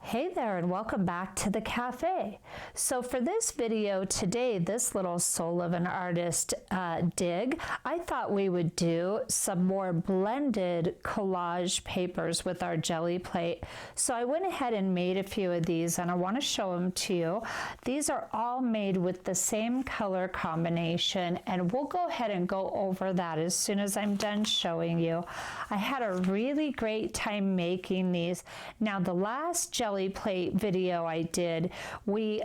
Hey there, and welcome back to the cafe. So for this video today, this little soul of an artist dig, I thought we would do some more blended collage papers with our Gelli plate. So I went ahead and made a few of these, and I want to show them to you. These are all made with the same color combination, and we'll go ahead and go over that as soon as I'm done showing you. I had a really great time making these. Now the last Gelli plate video I did, we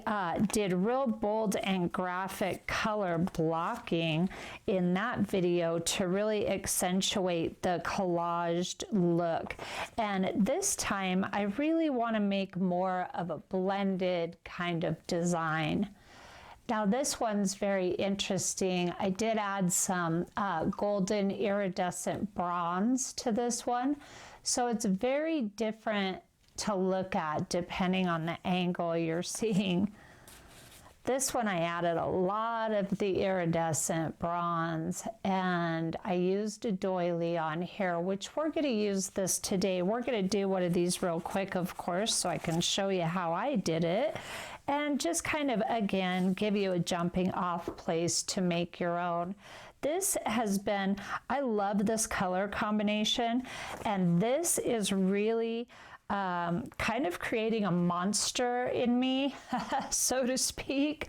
did real bold and graphic color blocking in that video to really accentuate the collaged look. And this time I really want to make more of a blended kind of design. Now this one's very interesting. I did add some golden iridescent bronze to this one. So it's very different to look at depending on the angle you're seeing. This one I added a lot of the iridescent bronze, and I used a doily on here, which we're going to use this today. We're going to do one of these real quick, of course, so I can show you how I did it and just kind of, again, give you a jumping off place to make your own. This has been, I love this color combination, and this is really kind of creating a monster in me, so to speak.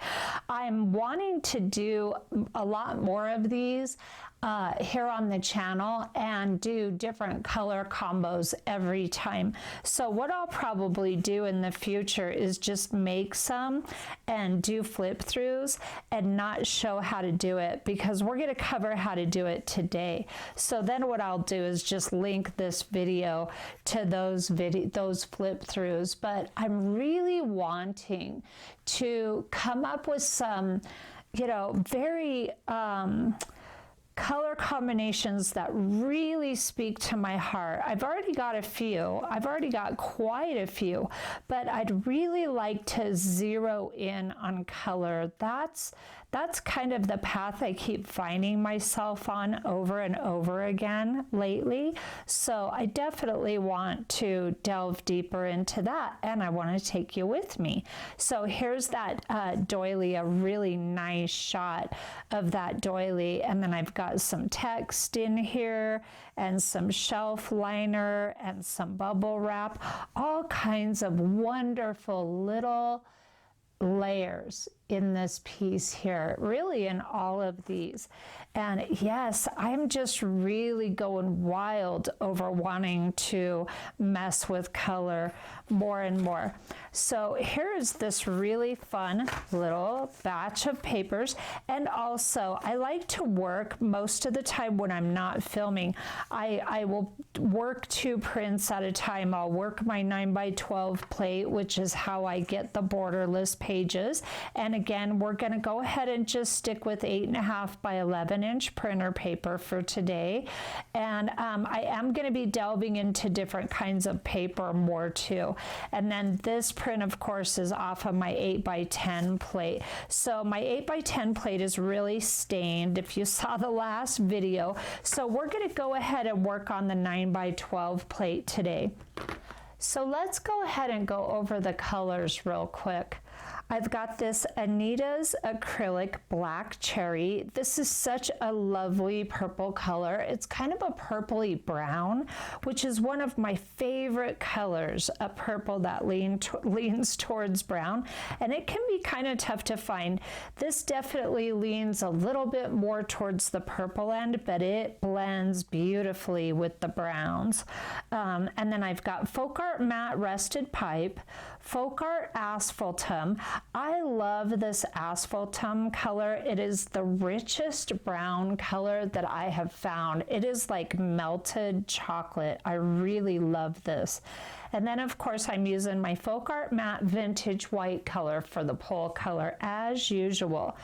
I'm wanting to do a lot more of these here on the channel and do different color combos every time. So what I'll probably do in the future is just make some and do flip throughs and not show how to do it, because we're going to cover how to do it today. So then what I'll do is just link this video to those flip throughs. But I'm really wanting to come up with some, very color combinations that really speak to my heart. I've already got a few. I've already got quite a few, but I'd really like to zero in on color. That's kind of the path I keep finding myself on over and over again lately. So I definitely want to delve deeper into that, and I want to take you with me. So here's that doily, a really nice shot of that doily, and then I've got some text in here and some shelf liner and some bubble wrap, all kinds of wonderful little layers in this piece here, really in all of these. And yes, I'm just really going wild over wanting to mess with color more and more. So here's this really fun little batch of papers. And also I like to work most of the time when I'm not filming. I will work 2 prints at a time. I'll work my 9x12 plate, which is how I get the borderless pages. And again, we're going to go ahead and just stick with 8.5 by 11 inch printer paper for today. And I am going to be delving into different kinds of paper more too. And then this print, of course, is off of my 8x10 plate. So my 8x10 plate is really stained, if you saw the last video. So we're going to go ahead and work on the 9x12 plate today. So let's go ahead and go over the colors real quick. I've got this Anita's acrylic black cherry. This is such a lovely purple color. It's kind of a purpley brown, which is one of my favorite colors, a purple that leans towards brown, and it can be kind of tough to find. This definitely leans a little bit more towards the purple end, but it blends beautifully with the browns. And then I've got Folk Art Matte Rusted Pipe, Folk Art Asphaltum. I love this asphaltum color. It is the richest brown color that I have found. It is like melted chocolate. I really love this. And then of course I'm using my Folk Art Matte Vintage White color for the pole color as usual.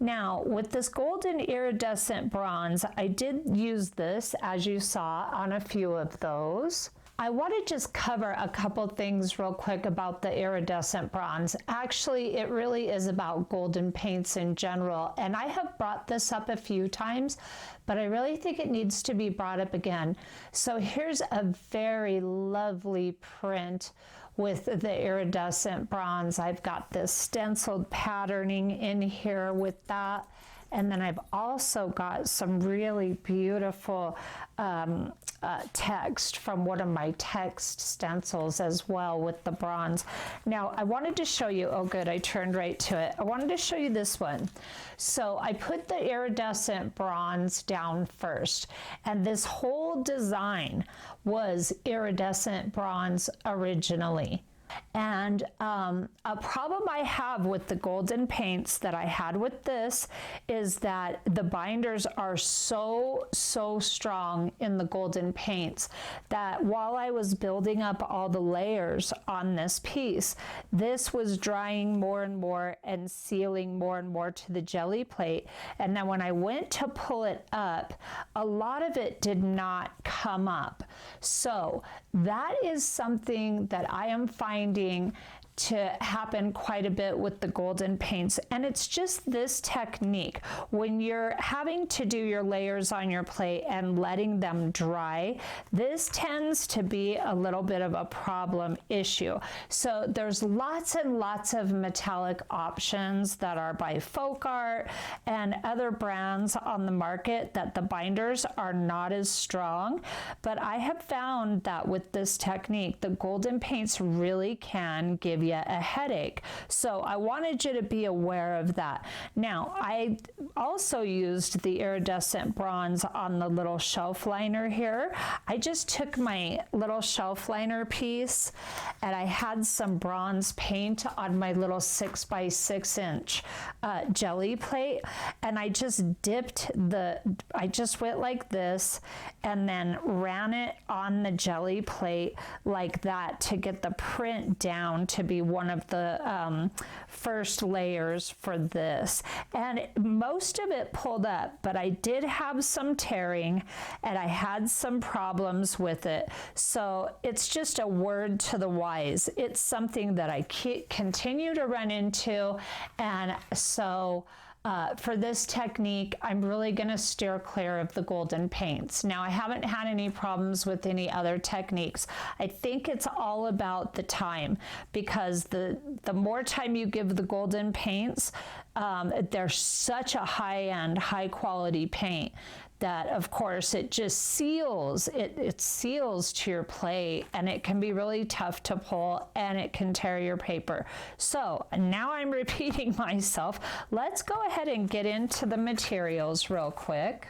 Now with this golden iridescent bronze, I did use this, as you saw, on a few of those. I want to just cover a couple things real quick about the iridescent bronze. Actually, it really is about golden paints in general, and I have brought this up a few times, but I really think it needs to be brought up again. So here's a very lovely print with the iridescent bronze. I've got this stenciled patterning in here with that. And then I've also got some really beautiful text from one of my text stencils as well with the bronze. Now I wanted to show you, oh good, I turned right to it. I wanted to show you this one. So I put the iridescent bronze down first, and this whole design was iridescent bronze originally. And a problem I have with the golden paints that I had with this is that the binders are so strong in the golden paints that while I was building up all the layers on this piece, this was drying more and more and sealing more and more to the jelly plate. And then when I went to pull it up, a lot of it did not come up. So that is something that I am finding to happen quite a bit with the golden paints, and it's just this technique. When you're having to do your layers on your plate and letting them dry, this tends to be a little bit of a problem issue. So there's lots and lots of metallic options that are by Folk Art and other brands on the market that the binders are not as strong, but I have found that with this technique, the golden paints really can give you a headache. So I wanted you to be aware of that. Now, I also used the iridescent bronze on the little shelf liner here. I just took my little shelf liner piece and I had some bronze paint on my little 6x6 inch jelly plate, and I just I just went like this and then ran it on the jelly plate like that to get the print down to be one of the first layers for this. And most of it pulled up, but I did have some tearing and I had some problems with it. So it's just a word to the wise. It's something that I continue to run into, and so for this technique, I'm really going to steer clear of the golden paints. Now, I haven't had any problems with any other techniques. I think it's all about the time, because the more time you give the golden paints, they're such a high-end, high-quality paint that, of course, it just seals. It seals to your plate, and it can be really tough to pull, and it can tear your paper. So now I'm repeating myself. Let's go ahead and get into the materials real quick.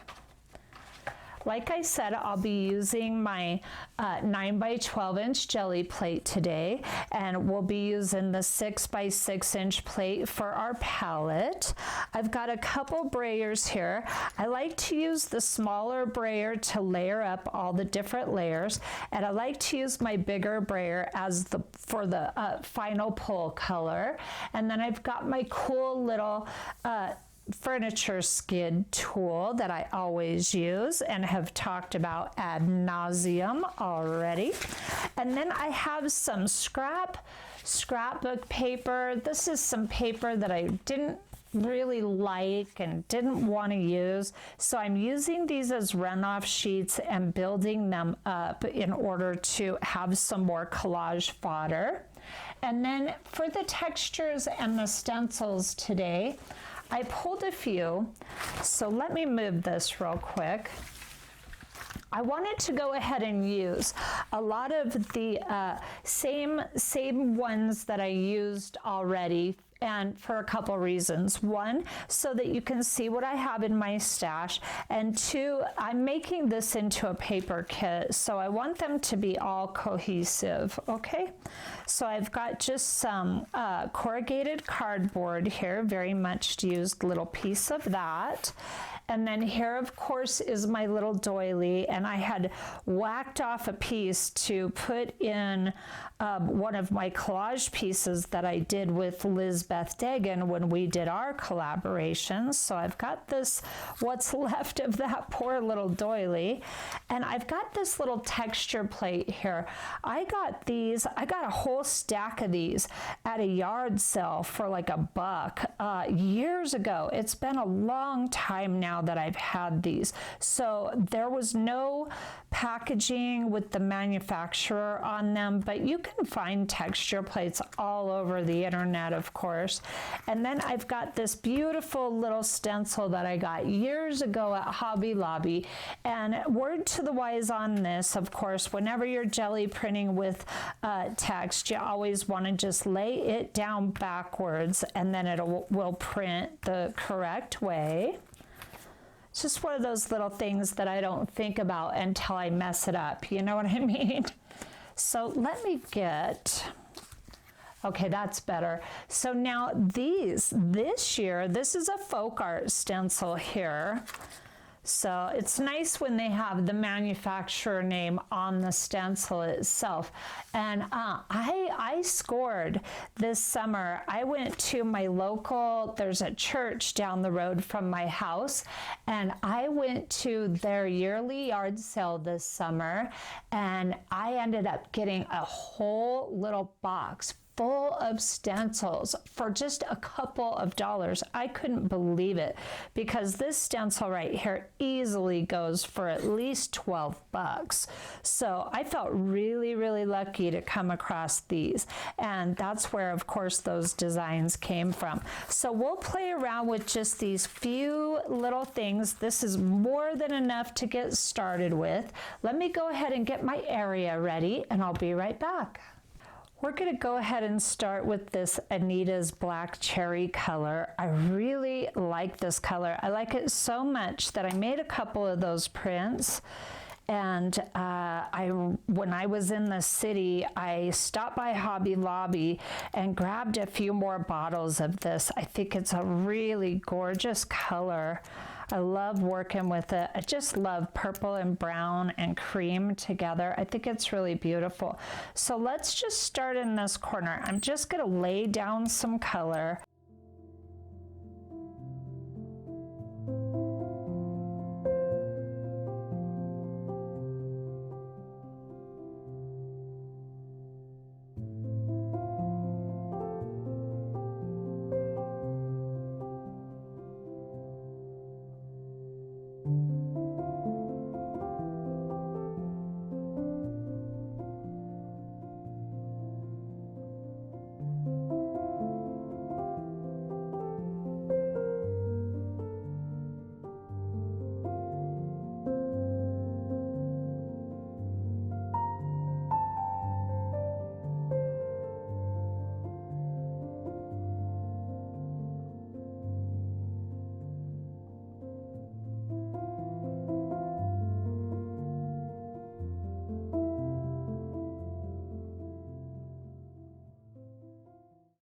Like I said, I'll be using my 9x12 inch jelly plate today, and we'll be using the 6x6 inch plate for our palette. I've got a couple brayers here. I like to use the smaller brayer to layer up all the different layers, and I like to use my bigger brayer as for the final pull color. And then I've got my cool little furniture skid tool that I always use and have talked about ad nauseum already. And then I have some scrapbook paper. This is some paper that I didn't really like and didn't want to use, so I'm using these as runoff sheets and building them up in order to have some more collage fodder. And then for the textures and the stencils today, I pulled a few, so let me move this real quick. I wanted to go ahead and use a lot of the same ones that I used already, and for a couple reasons. One, so that you can see what I have in my stash, and two, I'm making this into a paper kit, so I want them to be all cohesive, okay? So I've got just some corrugated cardboard here, very much used little piece of that. And then here, of course, is my little doily, and I had whacked off a piece to put in one of my collage pieces that I did with Lizbeth Dagan when we did our collaboration. So I've got this, what's left of that poor little doily. And I've got this little texture plate here. I got a whole stack of these at a yard sale for like $1 years ago. It's been a long time now that I've had these. So there was no packaging with the manufacturer on them, but you can find texture plates all over the internet, of course. And then I've got this beautiful little stencil that I got years ago at Hobby Lobby. And word to the wise on this, of course, whenever you're jelly printing with text, you always want to just lay it down backwards, and then it will print the correct way. It's just one of those little things that I don't think about until I mess it up. You know what I mean? So let me get, okay, that's better. So now this year, this is a folk art stencil here. So it's nice when they have the manufacturer name on the stencil itself. And I scored this summer. I went to my local, there's a church down the road from my house, and I went to their yearly yard sale this summer, and I ended up getting a whole little box full of stencils for just a couple of dollars. I couldn't believe it, because this stencil right here easily goes for at least $12. So I felt really, really lucky to come across these. And that's where, of course, those designs came from. So we'll play around with just these few little things. This is more than enough to get started with. Let me go ahead and get my area ready, and I'll be right back. We're going to go ahead and start with this Anita's Black Cherry color. I really like this color. I like it so much that I made a couple of those prints. And when I was in the city, I stopped by Hobby Lobby and grabbed a few more bottles of this. I think it's a really gorgeous color. I love working with it. I just love purple and brown and cream together. I think it's really beautiful. So let's just start in this corner. I'm just going to lay down some color.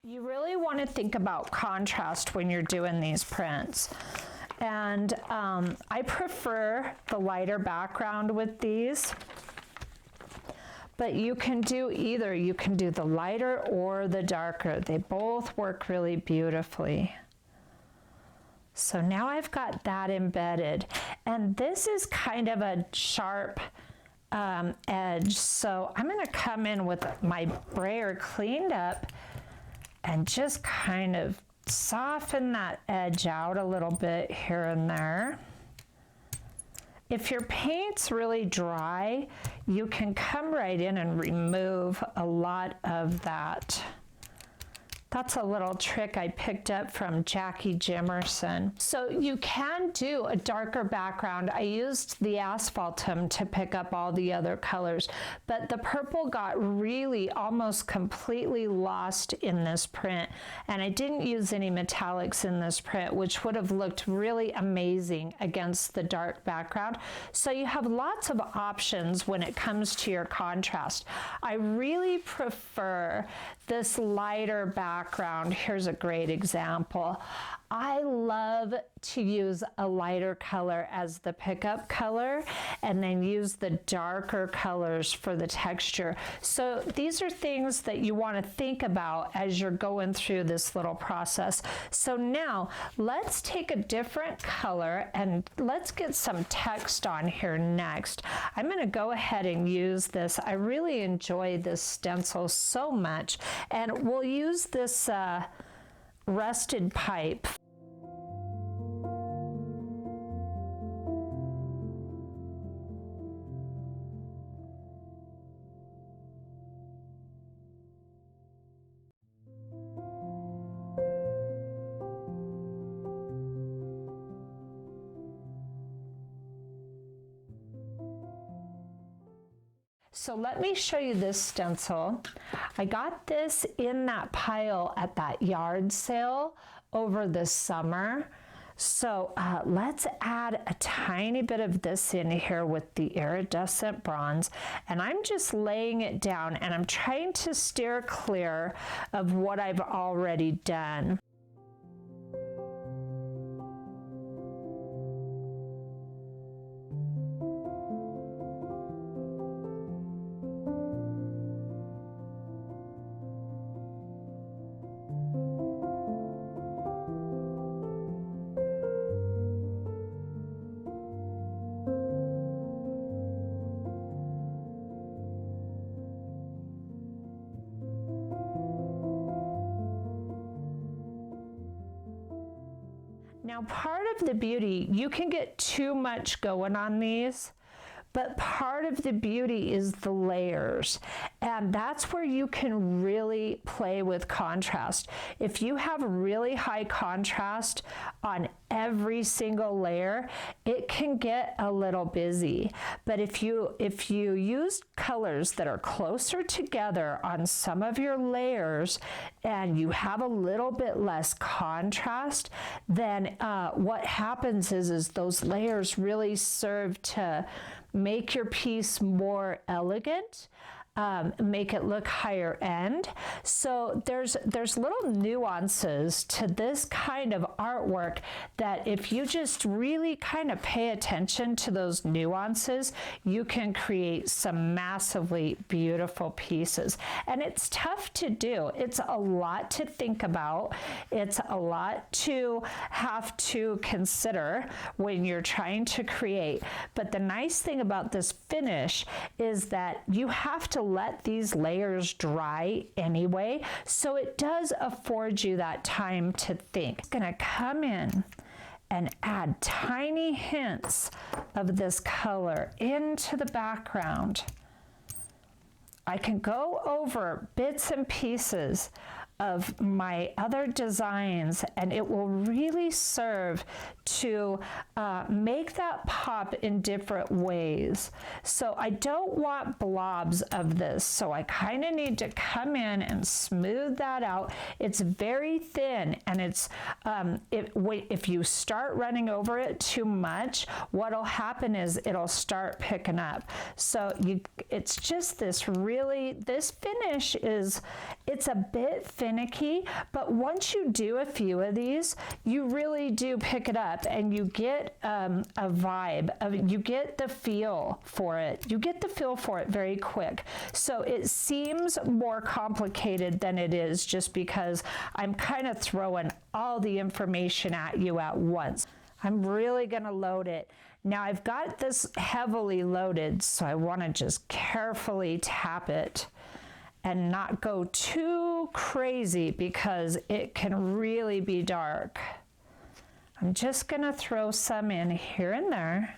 You really want to think about contrast when you're doing these prints. And I prefer the lighter background with these, but you can do either. You can do the lighter or the darker. They both work really beautifully. So now I've got that embedded, and this is kind of a sharp edge. So I'm going to come in with my brayer cleaned up and just kind of soften that edge out a little bit here and there. If your paint's really dry, you can come right in and remove a lot of that. That's a little trick I picked up from Jackie Jimerson. So you can do a darker background. I used the asphaltum to pick up all the other colors, but the purple got really almost completely lost in this print, and I didn't use any metallics in this print, which would have looked really amazing against the dark background. So you have lots of options when it comes to your contrast. I really prefer this lighter background. Here's a great example. I love to use a lighter color as the pickup color and then use the darker colors for the texture. So these are things that you want to think about as you're going through this little process. So now let's take a different color and let's get some text on here next. I'm going to go ahead and use this. I really enjoy this stencil so much, and we'll use this rusted pipe. So let me show you this stencil. I got this in that pile at that yard sale over the summer. So let's add a tiny bit of this in here with the iridescent bronze, and I'm just laying it down and I'm trying to steer clear of what I've already done. Now, part of the beauty, you can get too much going on these, but part of the beauty is the layers, and that's where you can really play with contrast. If you have really high contrast on every single layer, it can get a little busy. But if you use colors that are closer together on some of your layers and you have a little bit less contrast, then what happens is those layers really serve to make your piece more elegant, make it look higher end. So there's little nuances to this kind of artwork that if you just really kind of pay attention to those nuances, you can create some massively beautiful pieces. And it's tough to do. It's a lot to think about. It's a lot to have to consider when you're trying to create. But the nice thing about this finish is that you have to let these layers dry anyway, so it does afford you that time to think. I'm gonna come in and add tiny hints of this color into the background. I can go over bits and pieces of my other designs, and it will really serve to make that pop in different ways. So I don't want blobs of this, so I kind of need to come in and smooth that out. It's very thin, and it's if you start running over it too much, what'll happen is it'll start picking up. So it's just this finish it's a bit finicky, but once you do a few of these, you really do pick it up and you get a vibe of, you get the feel for it. You get the feel for it very quick. So it seems more complicated than it is, just because I'm kind of throwing all the information at you at once. I'm really gonna load it. Now I've got this heavily loaded, so I wanna just carefully tap it and not go too crazy because it can really be dark. I'm just gonna throw some in here and there.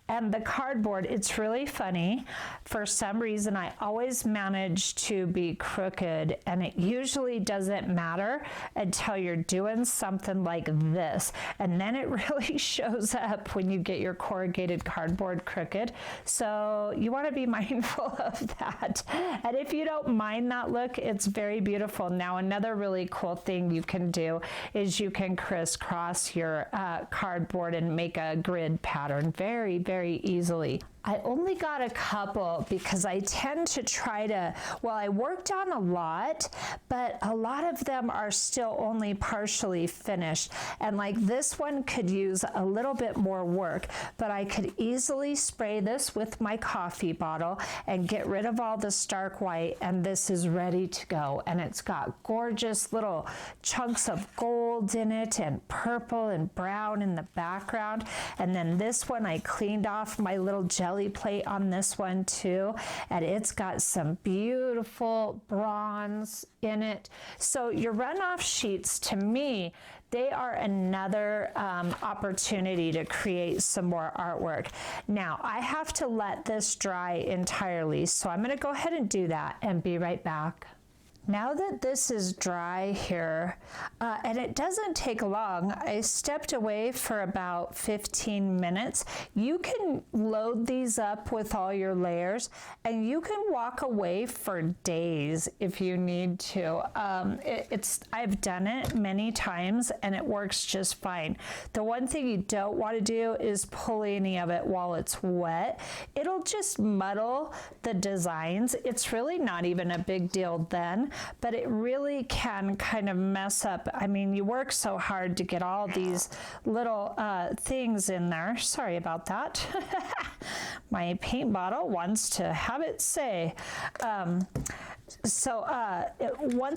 And the cardboard, it's really funny. For some reason, I always manage to be crooked, and it usually doesn't matter until you're doing something like this. And then it really shows up when you get your corrugated cardboard crooked. So you wanna be mindful of that. And if you don't mind that look, it's very beautiful. Now, another really cool thing you can do is you can crisscross your cardboard and make a grid pattern. Very, very very easily. I only got a couple because I tend to try to, well, I worked on a lot, but a lot of them are still only partially finished. And like this one could use a little bit more work, but I could easily spray this with my coffee bottle and get rid of all the stark white, and this is ready to go. And it's got gorgeous little chunks of gold in it and purple and brown in the background. And then this one, I cleaned off my little Gelli plate on this one too, and it's got some beautiful bronze in it. So your runoff sheets, to me, they are another opportunity to create some more artwork. Now, I have to let this dry entirely, so I'm going to go ahead and do that and be right back. Now that this is dry here, and it doesn't take long, I stepped away for about 15 minutes. You can load these up with all your layers, and you can walk away for days if you need to. I've done it many times, and it works just fine. The one thing you don't want to do is pull any of it while it's wet. It'll just muddle the designs. It's really not even a big deal then, but it really can kind of mess up. I mean, you work so hard to get all these little things in there. Sorry about that. My paint bottle wants to have it say. Once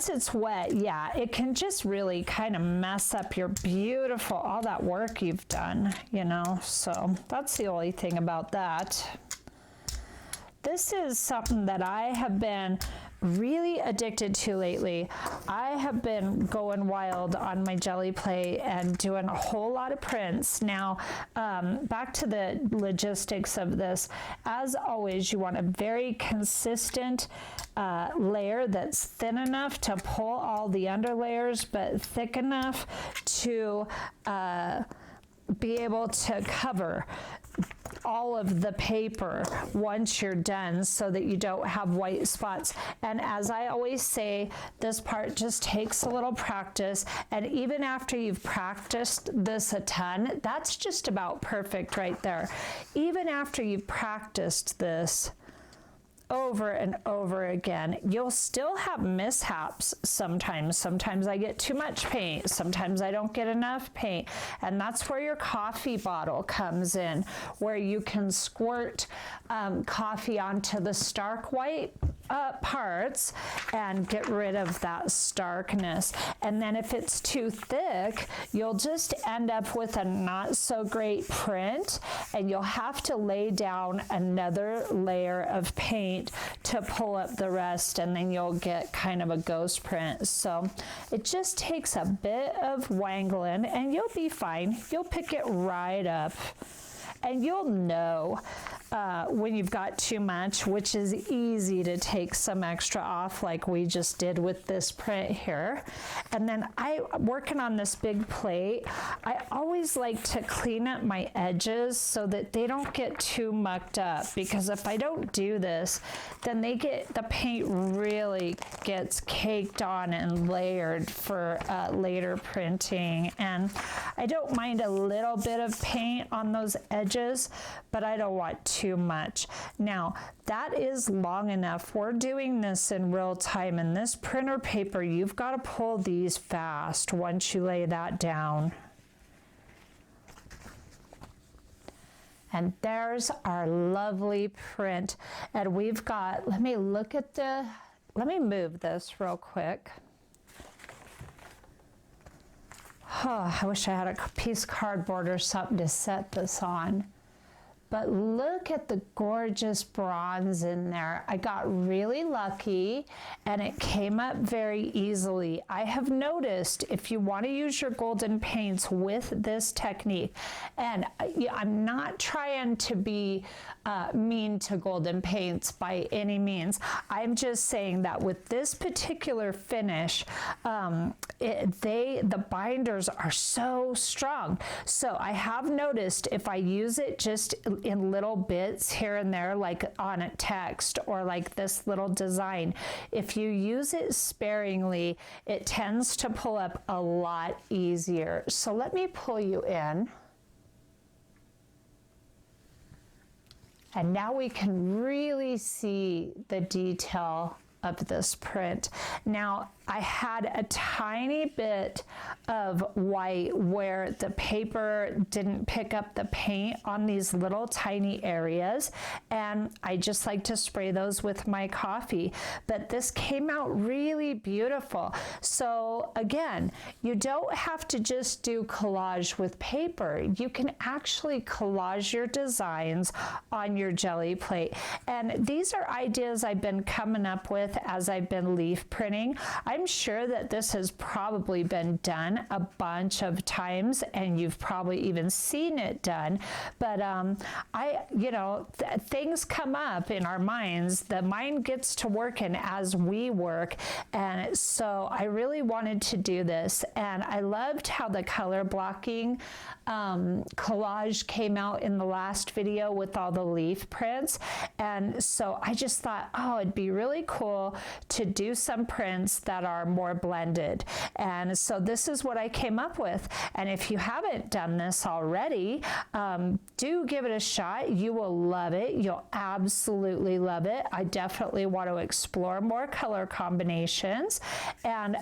it's wet, yeah, it can just really kind of mess up your beautiful, all that work you've done, you know, so that's the only thing about that. This is something that I have been really addicted to lately. I have been going wild on my Gelli plate and doing a whole lot of prints. Now, back to the logistics of this. As always, you want a very consistent layer that's thin enough to pull all the under layers, but thick enough to be able to cover all of the paper once you're done so that you don't have white spots. And as I always say, this part just takes a little practice, and even after you've practiced this a ton, that's just about perfect right there. Even after you've practiced this over and over again, you'll still have mishaps sometimes. Sometimes I get too much paint, sometimes I don't get enough paint, and that's where your coffee bottle comes in, where you can squirt coffee onto the stark white parts and get rid of that starkness. And then if it's too thick, you'll just end up with a not so great print, and you'll have to lay down another layer of paint to pull up the rest, and then you'll get kind of a ghost print. So it just takes a bit of wangling, and you'll be fine. You'll pick it right up, and you'll know when you've got too much, which is easy to take some extra off like we just did with this print here. And then working on this big plate, I always like to clean up my edges so that they don't get too mucked up, because if I don't do this, then the paint really gets caked on and layered for later printing. And I don't mind a little bit of paint on those edges, but I don't want too much. Now, that is long enough. We're doing this in real time, and this printer paper, you've got to pull these fast once you lay that down. And there's our lovely print. And we've got, let me move this real quick. Oh, I wish I had a piece of cardboard or something to set this on. But look at the gorgeous bronze in there. I got really lucky, and it came up very easily. I have noticed if you want to use your golden paints with this technique, and I'm not trying to be mean to golden paints by any means. I'm just saying that with this particular finish, the binders are so strong. So I have noticed if I use it just in little bits here and there, like on a text or like this little design, if you use it sparingly, it tends to pull up a lot easier. So let me pull you in. And now we can really see the detail of this print. Now, I had a tiny bit of white where the paper didn't pick up the paint on these little tiny areas, and I just like to spray those with my coffee. But this came out really beautiful. So again, you don't have to just do collage with paper. You can actually collage your designs on your Gelli plate. And these are ideas I've been coming up with as I've been leaf printing. I'm sure that this has probably been done a bunch of times, and you've probably even seen it done. But things come up in our minds. The mind gets to working as we work, and so I really wanted to do this. And I loved how the color blocking collage came out in the last video with all the leaf prints. And so I just thought, oh, it'd be really cool to do some prints that are more blended. And so this is what I came up with. And if you haven't done this already, do give it a shot. You will love it. You'll absolutely love it. I definitely want to explore more color combinations. And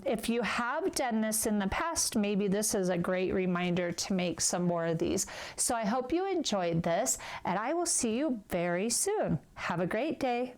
if you have done this in the past, maybe this is a great reminder to make some more of these. So I hope you enjoyed this, and I will see you very soon. Have a great day.